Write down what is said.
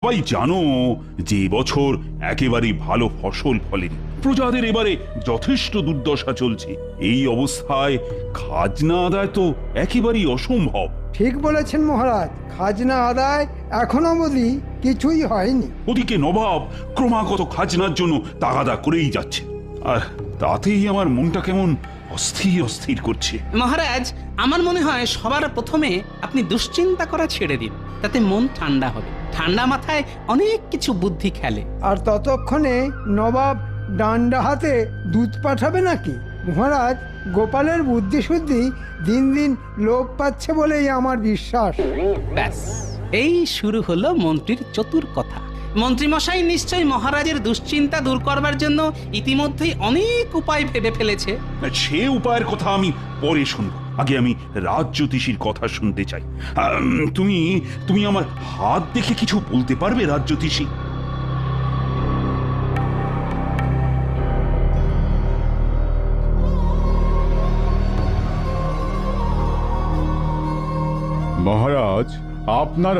সবাই জানো যে এবছর একেবারেই ভালো ফসল ফলেনি, প্রজাদের এবারে যথেষ্ট দুর্দশা চলছে। এই অবস্থায় খাজনা আদায় তো একেবারেই অসম্ভব। ঠিক বলেছেন মহারাজ, খাজনা আদায় এখনো অবধি কিছুই হয়নি। ওদিকে নবাব ক্রমাগত খাজনার জন্য তাগাদা করেই যাচ্ছে, আর তাতেই আমার মনটা কেমন অস্থির অস্থির করছে। মহারাজ, আমার মনে হয় সবার প্রথমে আপনি দুশ্চিন্তা করা ছেড়ে দিন, তাতে মন ঠান্ডা হবে। ঠান্ডা মাথায় অনেক কিছু বুদ্ধি খেলে। আর ততক্ষণে নবাব ডান্ডা হাতে দুধ পাঠাবে নাকি? মহারাজ, গোপালের বুদ্ধি শুদ্ধি দিন দিন লোপ পাচ্ছে বলেই আমার বিশ্বাস। ব্যাস, এই শুরু হলো মন্ত্রীর চতুর কথা। মন্ত্রীমশাই নিশ্চয়ই মহারাজের দুশ্চিন্তা দূর করবার জন্য ইতিমধ্যেই অনেক উপায় ভেবে ফেলেছে। সে উপায়ের কথা আমি পরে শুনবো, আগে আমি রাজজ্যোতিষীর কথা শুনতে চাই। তুমি তুমি আমার হাত দেখে কিছু বলতে পারবে রাজজ্যোতিষী? মহারাজ, আপনার